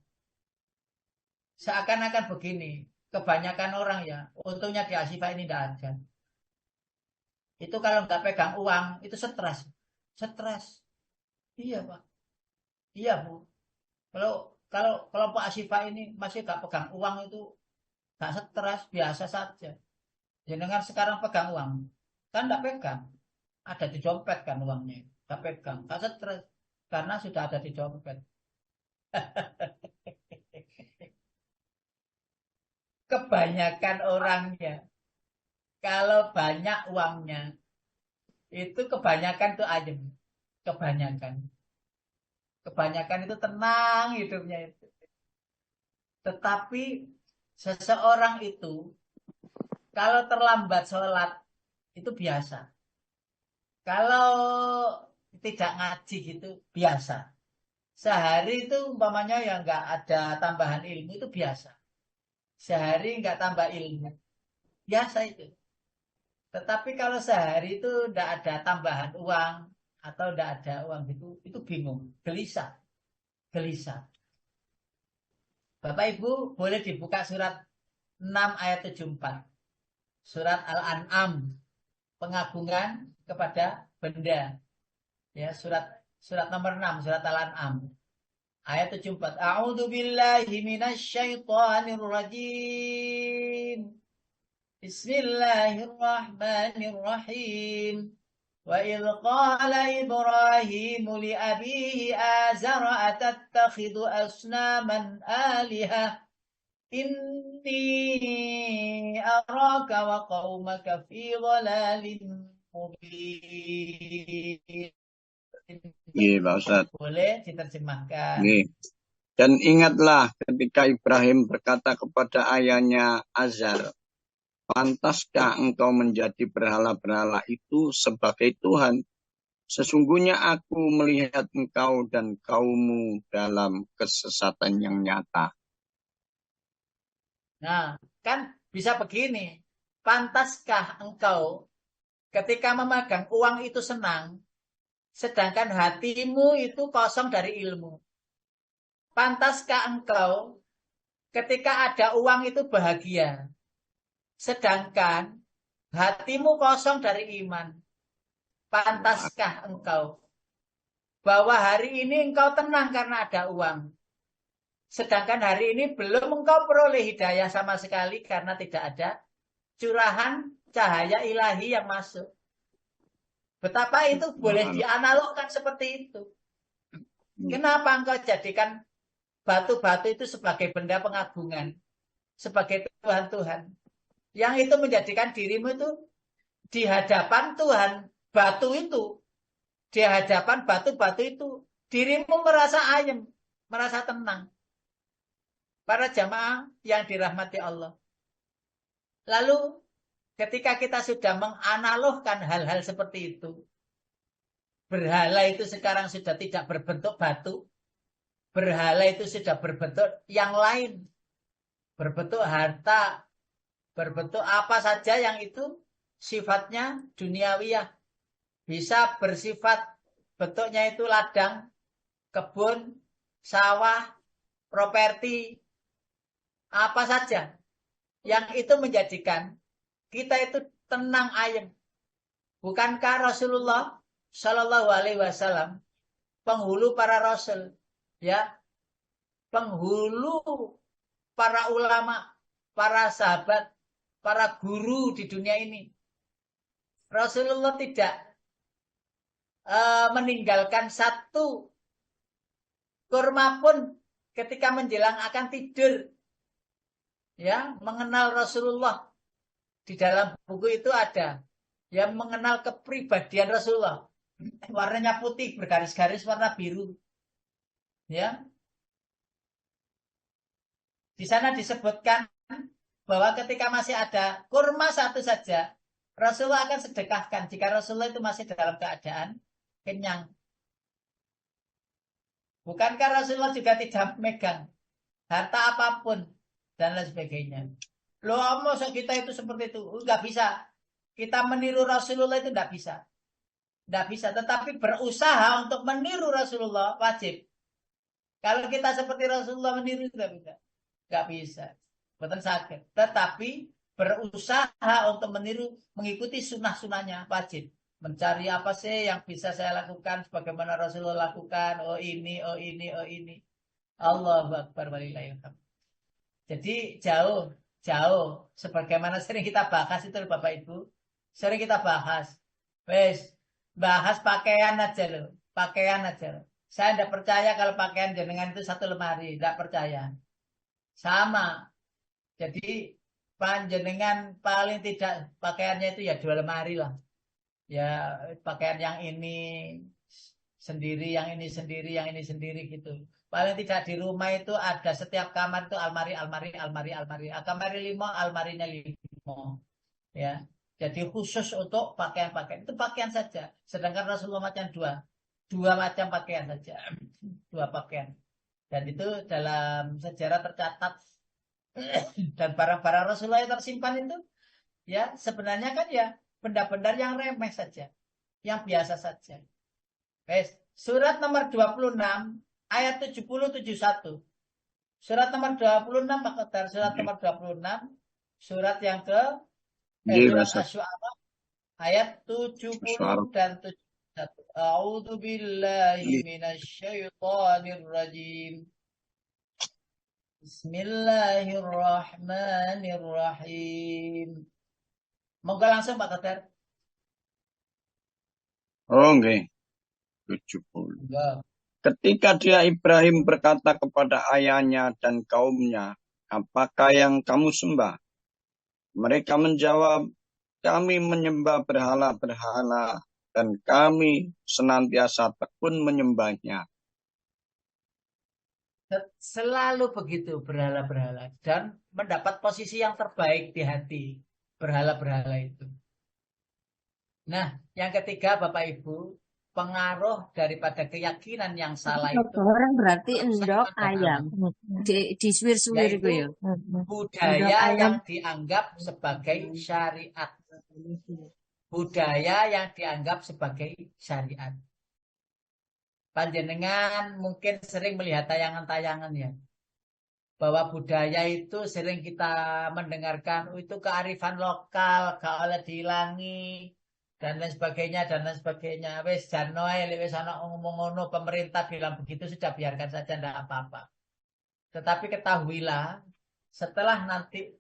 Seakan-akan begini, kebanyakan orang ya, untungnya di Asifa ini tidak ada. Itu kalau nggak pegang uang, itu stres. Iya Pak. Iya Bu. Kalau Pak Asifa ini masih nggak pegang uang itu nggak stres, biasa saja. Jangan sekarang pegang uang, kan nggak pegang, ada di dompet kan uangnya, nggak pegang, nggak stres karena sudah ada di dompet. Kebanyakan orangnya, kalau banyak uangnya, itu kebanyakan tuh ayem, kebanyakan itu tenang hidupnya itu. Tetapi seseorang itu kalau terlambat sholat itu biasa. Kalau tidak ngaji gitu biasa. Sehari itu umpamanya ya nggak ada tambahan ilmu itu biasa. Sehari nggak tambah ilmu biasa itu. Tetapi kalau sehari itu tidak ada tambahan uang atau tidak ada uang gitu, itu bingung, gelisah, gelisah. Bapak Ibu boleh dibuka surat 6 ayat 74. Surat Al-An'am, pengagungan kepada benda. Ya, surat nomor 6, surat Al-An'am. Ayat 74. A'udzu billahi minasyaitonir rajim. Bismillahirrahmanirrahim. وإذ قال إبراهيم لأبيه آزر أتتخذ أصناما آلهة إني أراك وقومك في ضلال مبين. Iya, Pak Ustadz. Boleh diterjemahkan. Iya. Dan ingatlah ketika Ibrahim berkata kepada ayahnya Azar, pantaskah engkau menjadi berhala-berhala itu sebagai Tuhan? Sesungguhnya aku melihat engkau dan kaummu dalam kesesatan yang nyata. Nah, kan bisa begini. Pantaskah engkau ketika memegang uang itu senang, sedangkan hatimu itu kosong dari ilmu? Pantaskah engkau ketika ada uang itu bahagia, sedangkan hatimu kosong dari iman? Pantaskah engkau bahwa hari ini engkau tenang karena ada uang, sedangkan hari ini belum engkau peroleh hidayah sama sekali karena tidak ada curahan cahaya ilahi yang masuk? Betapa itu boleh dianalogkan seperti itu. Kenapa engkau jadikan batu-batu itu sebagai benda pengagungan, sebagai Tuhan-Tuhan, yang itu menjadikan dirimu itu di hadapan Tuhan, batu itu, di hadapan batu-batu itu, dirimu merasa ayem, merasa tenang. Para jamaah yang dirahmati Allah. Lalu ketika kita sudah menganalogkan hal-hal seperti itu, berhala itu sekarang sudah tidak berbentuk batu, berhala itu sudah berbentuk yang lain, berbentuk harta, berbentuk apa saja yang itu sifatnya duniawiyah. Bisa bersifat bentuknya itu ladang, kebun, sawah, properti, apa saja. Yang itu menjadikan kita itu tenang ayem. Bukankah Rasulullah Shallallahu Alaihi Wasallam penghulu para rasul, ya, penghulu para ulama, para sahabat, para guru di dunia ini? Rasulullah tidak meninggalkan satu kurma pun ketika menjelang akan tidur. Ya, mengenal Rasulullah. Di dalam buku itu ada yang mengenal kepribadian Rasulullah. Warnanya putih, bergaris-garis warna biru. Ya. Di sana disebutkan bahwa ketika masih ada kurma satu saja, Rasulullah akan sedekahkan jika Rasulullah itu masih dalam keadaan kenyang. Bukankah Rasulullah juga tidak memegang harta apapun dan lain sebagainya? Loh, masa kita itu seperti itu? Enggak bisa. Kita meniru Rasulullah itu enggak bisa. Enggak bisa. Tetapi berusaha untuk meniru Rasulullah wajib. Kalau kita seperti Rasulullah meniru enggak bisa. Enggak bisa. Betul sakit. Tetapi berusaha untuk meniru, mengikuti sunnah-sunnahnya wajib. Mencari apa sih yang bisa saya lakukan sebagaimana Rasulullah lakukan. Oh ini, oh ini, oh ini. Allahu Akbar walillahilhamd. Jadi jauh. Sebagaimana sering kita bahas itu Bapak Ibu. Sering kita bahas. Wes, bahas pakaian aja loh. Pakaian aja loh. Saya tidak percaya kalau pakaian jenengan itu satu lemari. Tidak percaya. Sama. Jadi panjenengan paling tidak pakaiannya itu ya 2 lemari lah. Ya pakaian yang ini sendiri, yang ini sendiri, yang ini sendiri gitu. Paling tidak di rumah itu ada setiap kamar itu almari, almari, almari, almari. Kamar 5, almarinya 5. Ya. Jadi khusus untuk pakaian-pakaian. Itu pakaian saja. Sedangkan Rasulullah macam dua macam pakaian saja. Dua pakaian. Dan itu dalam sejarah tercatat. Dan barang-barang Rasulullah yang tersimpan itu, ya sebenarnya kan ya benda-benda yang remeh saja. Yang biasa saja. Surat nomor 26, ayat 70-71. Surat nomor 26, surat nomor 26, surat yang surat Asy-Syu'ara ayat 70 dan 71. A'udzu billahi minasyaitonir rajim. Bismillahirrahmanirrahim. Moga langsung Pak Qatar. Oh, nggih. 70. Enggak. Ketika dia Ibrahim berkata kepada ayahnya dan kaumnya, apakah yang kamu sembah? Mereka menjawab, kami menyembah berhala-berhala dan kami senantiasa tekun menyembahnya. Selalu begitu berhala-berhala dan mendapat posisi yang terbaik di hati berhala-berhala itu. Nah, yang ketiga Bapak Ibu, pengaruh daripada keyakinan yang salah itu orang berarti endok pada ayam di suwir-suwir itu ya. budaya yang dianggap sebagai syariat. Budaya yang dianggap sebagai syariat. Panjenengan mungkin sering melihat tayangan-tayangan ya. Bahwa budaya itu sering kita mendengarkan, itu kearifan lokal, gak oleh dihilangi, dan lain sebagainya, dan lain sebagainya. Wes janoe, wes ana ngomong ngono, pemerintah bilang begitu, sudah biarkan saja, tidak apa-apa. Tetapi ketahuilah, setelah nanti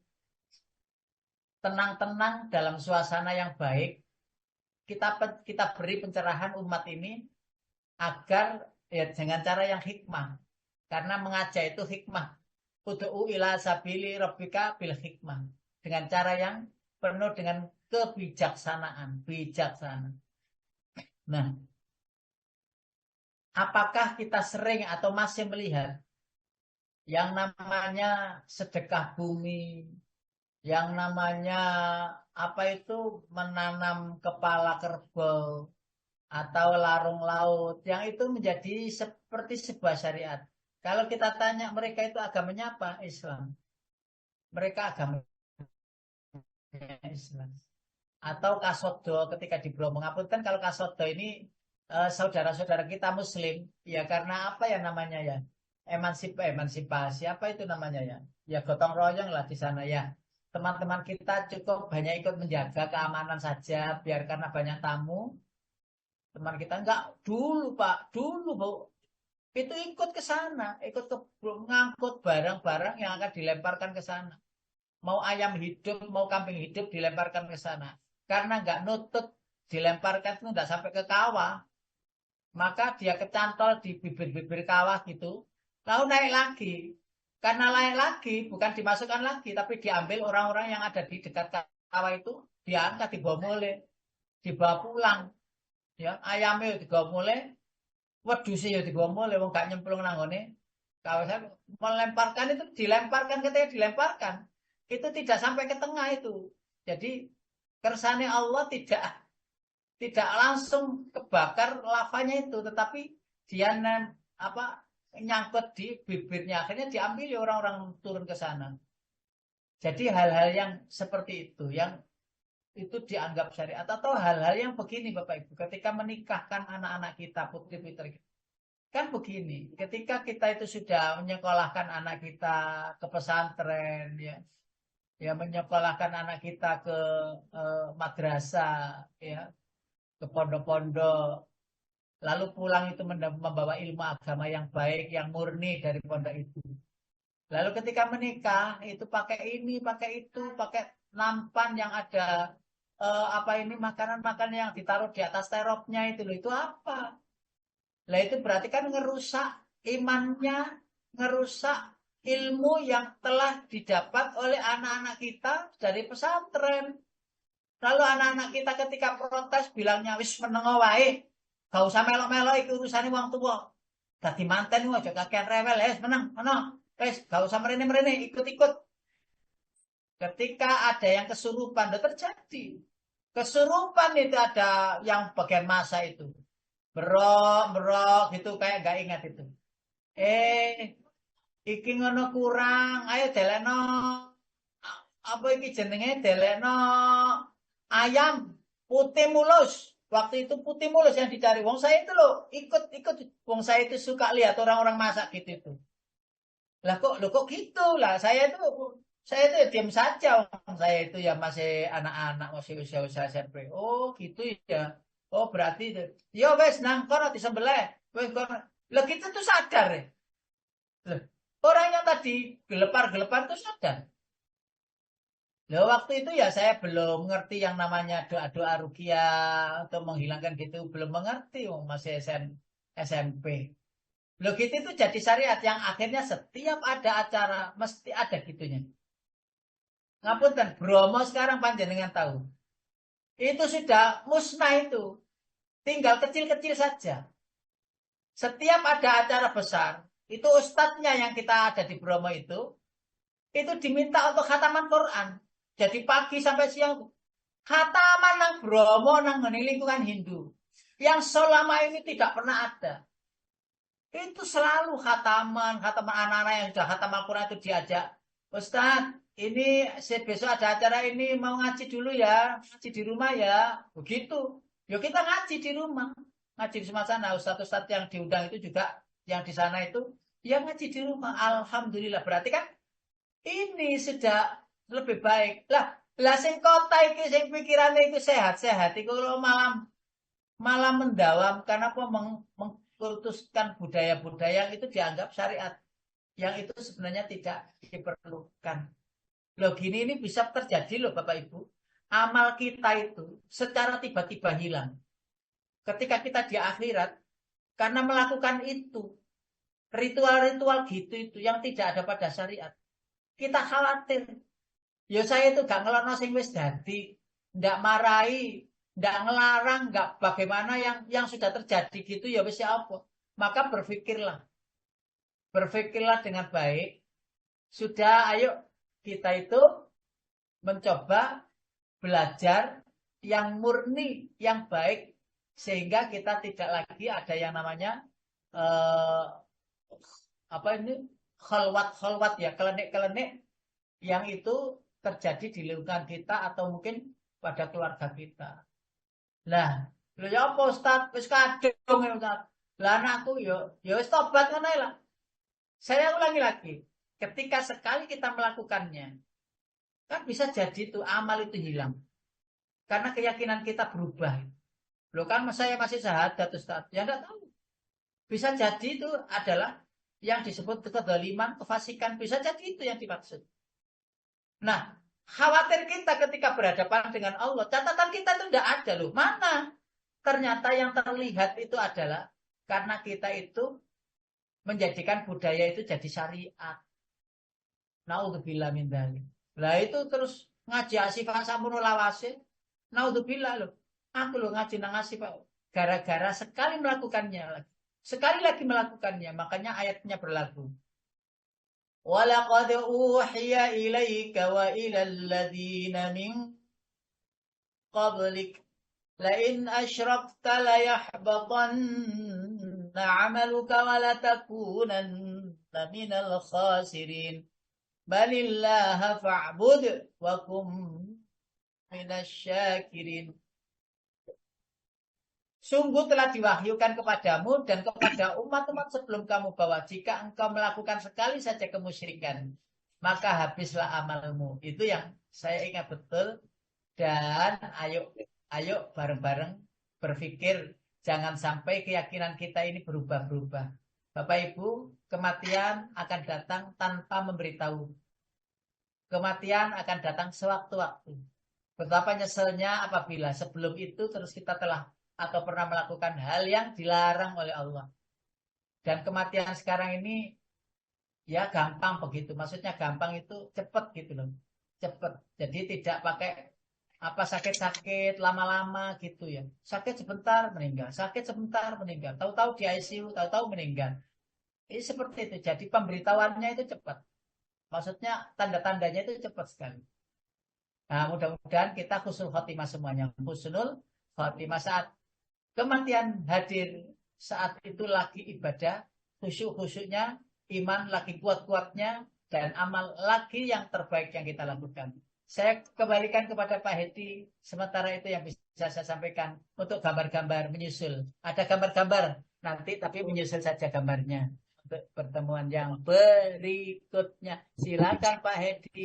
tenang-tenang dalam suasana yang baik, kita beri pencerahan umat ini agar ya dengan cara yang hikmah. Karena mengajak itu hikmah. Ud'u ila sabili rabbika bil hikmah. Dengan cara yang penuh dengan kebijaksanaan, bijaksana. Nah, apakah kita sering atau masih melihat yang namanya sedekah bumi, yang namanya apa itu menanam kepala kerbau atau larung laut, yang itu menjadi seperti sebuah syariat. Kalau kita tanya mereka itu agamanya apa? Islam. Mereka agamanya Islam. Atau kasodo ketika di Bromo. Mengapunten kalau kasodo ini saudara-saudara kita Muslim, ya karena apa ya namanya ya? Emansipasi, apa itu namanya ya? Ya gotong royong lah di sana ya. Teman-teman kita cukup banyak ikut menjaga keamanan saja, biar karena banyak tamu. Teman kita enggak dulu Pak, dulu Bu. Itu ikut ke sana, ikut ke ngangkut barang-barang yang akan dilemparkan ke sana. Mau ayam hidup, mau kambing hidup dilemparkan ke sana. Karena enggak nutut dilemparkan itu enggak sampai ke kawah. Maka dia kecantol di bibir-bibir kawah gitu. Lalu naik lagi. Karena naik lagi, bukan dimasukkan lagi, tapi diambil orang-orang yang ada di dekat kawah itu, diangkat, dibawa mulai, dibawa pulang. Ya, ayamnya dibawa mulai, wedhus ya dibawa mulai, wong gak nyemplung nanggone. Kalau saya melemparkan itu dilemparkan ketika dilemparkan, itu tidak sampai ke tengah itu. Jadi kersane Allah tidak langsung kebakar lavanya itu, tetapi dia nyangkut di bibirnya, akhirnya diambil orang-orang turun ke sana. Jadi hal-hal yang seperti itu, yang itu dianggap syariat, atau hal-hal yang begini Bapak Ibu, ketika menikahkan anak-anak kita, putri-putri kita. Kan begini, ketika kita itu sudah menyekolahkan anak kita ke pesantren, ya menyekolahkan anak kita ke madrasah, ya ke pondok-pondok, lalu pulang itu membawa ilmu agama yang baik, yang murni dari pondok itu. Lalu ketika menikah itu pakai ini, pakai itu, pakai nampan yang ada makanan-makanan yang ditaruh di atas teropnya itu apa? Lah itu berarti kan ngerusak imannya, ngerusak ilmu yang telah didapat oleh anak-anak kita dari pesantren. Lalu anak-anak kita ketika protes bilangnya wis menengo wae, gak usah melok-melok iki urusane wong tua. Tadi manten aja kakean rewel, menang, gak usah merene-merene, ikut-ikut. Ketika ada yang kesurupan, udah terjadi. Kesurupan itu ada yang bagian masa itu. Berok gitu kayak gak ingat itu. Iki ngono kurang, ayo delekno apa iki jenenge delekno ayam putih mulus. Waktu itu putih mulus yang dicari. Wong saya itu loh, ikut. Wong saya itu suka lihat orang-orang masak gitu itu. Lah kok gitu lah. Saya itu ya diam saja. Saya itu ya masih anak-anak, masih usia-usia SMP. Oh gitu ya. Oh berarti itu. Yo wes nang kono disembelih. Wes kono. Lah kita tuh sadar ya. Lah, orang yang tadi gelepar-gelepar tuh sadar. Lah waktu itu ya saya belum ngerti yang namanya doa-doa ruqyah untuk menghilangkan gitu, belum mengerti, masih SMP. Loh gitu itu jadi syariat yang akhirnya setiap ada acara mesti ada gitunya. Ngapunten, Bromo sekarang panjenengan tahu. Itu sudah musnah itu. Tinggal kecil-kecil saja. Setiap ada acara besar, itu ustadznya yang kita ada di Bromo itu diminta untuk khataman Quran. Jadi pagi sampai siang khataman nang Bromo nang lingkungan Hindu. Yang selama ini tidak pernah ada. Itu selalu khataman anak-anak yang sudah khataman Quran itu diajak. Ustadz, ini besok ada acara ini mau ngaji dulu ya, ngaji di rumah ya. Begitu. Yuk kita ngaji di rumah. Ngaji di sana. Ustadz-ustadz yang diundang itu juga yang di sana itu ya ngaji di rumah. Alhamdulillah. Berarti kan ini sudah lebih baik. Lah sing kota iki sing pikirane iku sehat-sehat iku malam mendawam karena apa mengkultuskan budaya-budaya itu dianggap syariat. Yang itu sebenarnya tidak diperlukan. Loh gini ini bisa terjadi loh Bapak Ibu. Amal kita itu secara tiba-tiba hilang. Ketika kita di akhirat karena melakukan itu ritual-ritual gitu itu yang tidak ada pada syariat. Kita khawatir. Ya saya itu gak ngelarang sing wis dadi, ndak marahi, ndak ngelarang, nggak bagaimana yang sudah terjadi gitu ya wis apa. Maka berpikirlah dengan baik. Sudah, ayo kita itu mencoba belajar yang murni, yang baik, sehingga kita tidak lagi ada yang namanya khalwat ya, kelenik-kelenik yang itu terjadi di lingkungan kita atau mungkin pada keluarga kita. Lah, lho ya apa Ustaz? Wis kadung ya Ustaz. Lah anakku ya wis tobat ngono lah. Saya ulangi lagi, ketika sekali kita melakukannya, kan bisa jadi tuh amal itu hilang. Karena keyakinan kita berubah. Loh kan saya masih syahadat Ustaz. Ya enggak tahu. Bisa jadi itu adalah yang disebut kezaliman, kefasikan. Bisa jadi itu yang dimaksud. Nah, khawatir kita ketika berhadapan dengan Allah. Catatan kita itu tidak ada loh. Mana? Ternyata yang terlihat itu adalah karena kita itu menjadikan budaya itu jadi syariat. Naudzubillah min dzalik. Lah itu terus ngaji asifah sampun lawase. Naudzubillah loh. Aku loh ngaji nang asifah gara-gara sekali melakukannya lagi. Sekali lagi melakukannya, makanya ayatnya berlaku. وَلَقَدْ أُوحِيَ إِلَيْكَ وَإِلَى الَّذِينَ مِنْ قَبْلِكَ لَئِنْ أَشْرَكْتَ لَيَحْبَطَنَّ عَمَلُكَ وَلَتَكُونَنَّ مِنَ الْخَاسِرِينَ بَلِ اللَّهَ فَاعْبُدْ وَكُنْ مِنَ الشَّاكِرِينَ. Sungguh telah diwahyukan kepadamu dan kepada umat-umat sebelum kamu bahwa jika engkau melakukan sekali saja kemusyrikan, maka habislah amalmu. Itu yang saya ingat betul. Dan ayo bareng-bareng berpikir jangan sampai keyakinan kita ini berubah-berubah. Bapak Ibu, kematian akan datang tanpa memberitahu. Kematian akan datang sewaktu-waktu. Betapa nyeselnya apabila sebelum itu terus kita telah atau pernah melakukan hal yang dilarang oleh Allah. Dan kematian sekarang ini ya gampang begitu. Maksudnya gampang itu cepat gitu loh. Cepat. Jadi tidak pakai apa sakit-sakit lama-lama gitu ya. Sakit sebentar meninggal, sakit sebentar meninggal. Tahu-tahu di ICU, tahu-tahu meninggal. Ini seperti itu. Jadi pemberitahuannya itu cepat. Maksudnya tanda-tandanya itu cepat sekali. Nah, mudah-mudahan kita husnul khotimah semuanya. Husnul khotimah saat kematian hadir, saat itu lagi ibadah, khusyuk-khusyuknya, iman lagi kuat-kuatnya, dan amal lagi yang terbaik yang kita lakukan. Saya kembalikan kepada Pak Hedi, sementara itu yang bisa saya sampaikan untuk gambar-gambar menyusul. Ada gambar-gambar nanti, tapi menyusul saja gambarnya untuk pertemuan yang berikutnya. Silakan Pak Hedi.